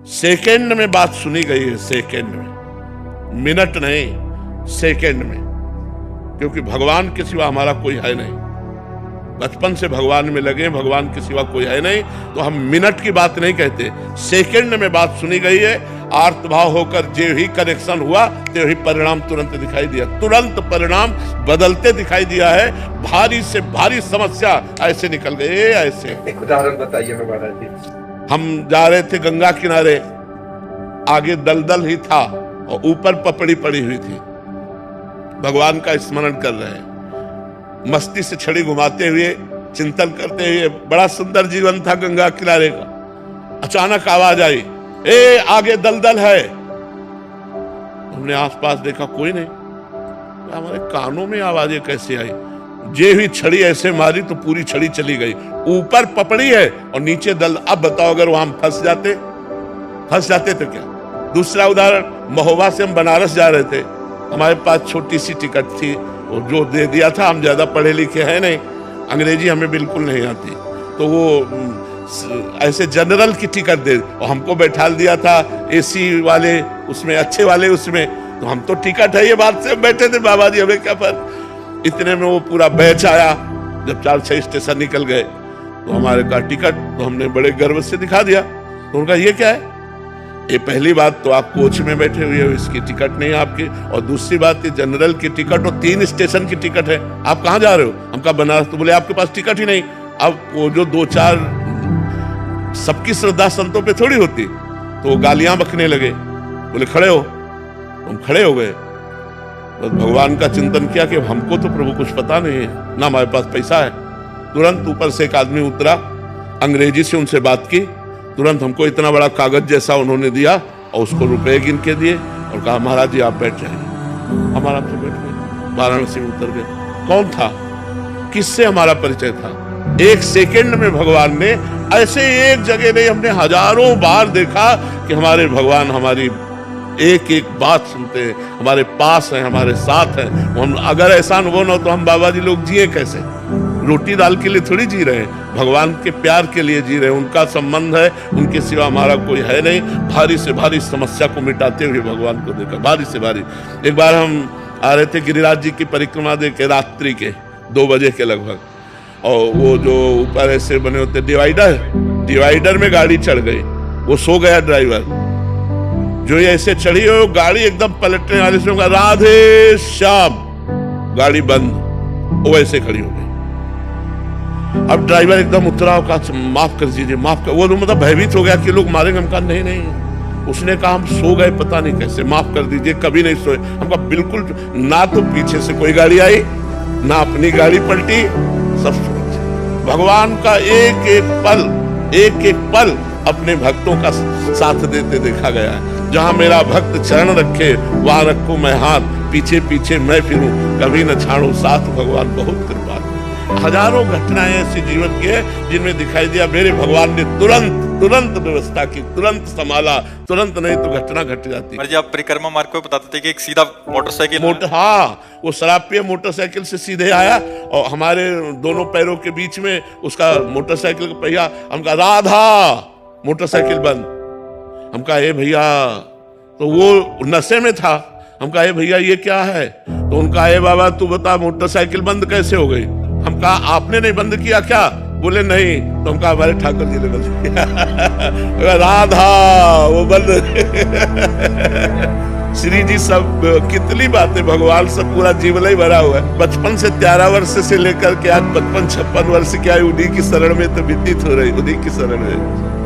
Second में बात सुनी गई है, सेकंड में, मिनट नहीं, सेकंड में। क्योंकि भगवान के सिवा हमारा कोई है नहीं। बचपन से भगवान में लगे, भगवान के सिवा कोई है नहीं, तो हम मिनट की बात नहीं कहते, सेकंड में बात सुनी गई है। आर्तभाव होकर जो ही कनेक्शन हुआ तो ही परिणाम तुरंत दिखाई दिया, तुरंत परिणाम बदलते दिखाई दिया है। भारी से भारी समस्या ऐसे निकल गए, ऐसे। एक उदाहरण बताइए महाराज जी। हम जा रहे थे गंगा किनारे, आगे दलदल ही था और ऊपर पपड़ी पड़ी हुई थी। भगवान का स्मरण कर रहे हैं, मस्ती से छड़ी घुमाते हुए, चिंतन करते हुए। बड़ा सुंदर जीवन था गंगा किनारे का। अचानक आवाज आई, ए आगे दलदल है। हमने आसपास देखा, कोई नहीं। हमारे कानों में आवाजें कैसे आई? जे हुई छड़ी ऐसे मारी तो पूरी छड़ी चली गई। ऊपर पपड़ी है और नीचे दल। अब बताओ, अगर वहां फंस जाते तो क्या? दूसरा उदाहरण, महोबा से हम बनारस जा रहे थे। हमारे पास छोटी सी टिकट थी, और जो दे दिया था, हम ज्यादा पढ़े लिखे हैं नहीं, अंग्रेजी हमें बिल्कुल नहीं आती, तो वो ऐसे जनरल की टिकट दे और हमको बैठा दिया था एसी वाले उसमें, अच्छे वाले उसमें। तो हम तो टिकट है ये बात से बैठे थे, बाबा जी हमें क्या फर्क। इतने में वो पूरा बैच आया। जब 4-6 स्टेशन निकल गए तो हमारे का टिकट, तो हमने बड़े गर्व से दिखा दिया। तो उनका ये क्या है? ये पहली बात तो आप कोच में बैठे हुए हो, इसकी टिकट नहीं आपकी। और दूसरी बात, ये जनरल की टिकट और 3 स्टेशन की टिकट है। आप कहाँ जा रहे हो? हम कहा बनारस। तो बोले आपके पास टिकट ही नहीं। अब वो जो 2-4 सबकी श्रद्धा संतों पे थोड़ी होती, तो वो गालियां बकने लगे। बोले खड़े हो। हम खड़े हो गए, तो भगवान का चिंतन किया कि हमको तो प्रभु कुछ पता नहीं है, ना हमारे पास पैसा है। तुरंत ऊपर से एक आदमी उतरा, अंग्रेजी से उनसे बात की। तुरंत हमको इतना बड़ा कागज जैसा उन्होंने दिया और उसको रुपए गिन के दिए और कहा महाराज जी आप बैठ जाइए। हमारा तो बैठ गए, वाराणसी में उतर गए। कौन था? किससे हमारा परिचय था? 1 सेकंड में भगवान ने, ऐसे एक जगह नहीं, हमने हजारों बार देखा कि हमारे भगवान हमारी एक एक बात सुनते हैं, हमारे पास हैं, हमारे साथ हैं। हम अगर ऐसा अनुभव न हो तो हम बाबा जी लोग जिए कैसे? रोटी दाल के लिए थोड़ी जी रहे हैं, भगवान के प्यार के लिए जी रहे हैं। उनका संबंध है, उनके सिवा हमारा कोई है नहीं। भारी से भारी समस्या को मिटाते हुए भगवान को देखा, भारी से भारी। एक बार हम आ रहे थे गिरिराज जी की परिक्रमा दे के, रात्रि के 2 बजे के लगभग, और वो जो ऊपर ऐसे बने होते डिवाइडर में गाड़ी चढ़ गई। वो सो गया ड्राइवर, जो ये ऐसे चढ़ी हो गाड़ी एकदम पलटने वाले से, राधे श्याम, गाड़ी बंद, वो ऐसे खड़ी हो गई। अब ड्राइवर एकदम उतरा और कहा माफ कर दीजिए, माफ कर। वो मतलब भयभीत हो गया कि लोग मारेंगे। हम कहा नहीं नहीं, उसने कहा हम सो गए पता नहीं कैसे, माफ कर दीजिए, कभी नहीं सोए। हम कहा बिल्कुल ना, तो पीछे से कोई गाड़ी आई ना अपनी गाड़ी पलटी, सब सुरक्षित। भगवान का एक एक पल अपने भक्तों का साथ देते देखा गया है। जहां मेरा भक्त चरण रखे वहां रखूं मैं हाथ, पीछे पीछे मैं फिरूं, कभी न छाड़ू साथ, भगवान बहुत कृपालु। हजारों घटनाएं ऐसी जीवन की है जिनमें दिखाई दिया मेरे भगवान ने तुरंत व्यवस्था की, तुरंत संभाला, तुरंत नहीं तो घटना घट जाती। जी आप परिक्रमा मार्ग को बताते थे कि एक सीधा मोटरसाइकिल, हाँ, वो शराब पिए मोटरसाइकिल से सीधे आया और हमारे दोनों पैरों के बीच में उसका मोटरसाइकिल का पहिया। हम कहा राधा, मोटरसाइकिल बंद। हम कहा ए भैया, तो वो नशे में था। हम कहा ए भैया ये क्या है? तो उनका ए बाबा तू बता मोटरसाइकिल बंद कैसे हो गई? हम कहा आपने नहीं बंद किया क्या? बोले नहीं। तो हम कहा हमारे ठाकुर जी ने बंद किया। राधा वो बंद। श्री जी सब कितनी बातें, भगवान सब पूरा जीवन ही भरा हुआ है। बचपन से 13 वर्ष से लेकर के आज 55-56 वर्ष की आयु उन्हीं की शरण में तो व्यतीत हो रही, उन्हीं की शरण में।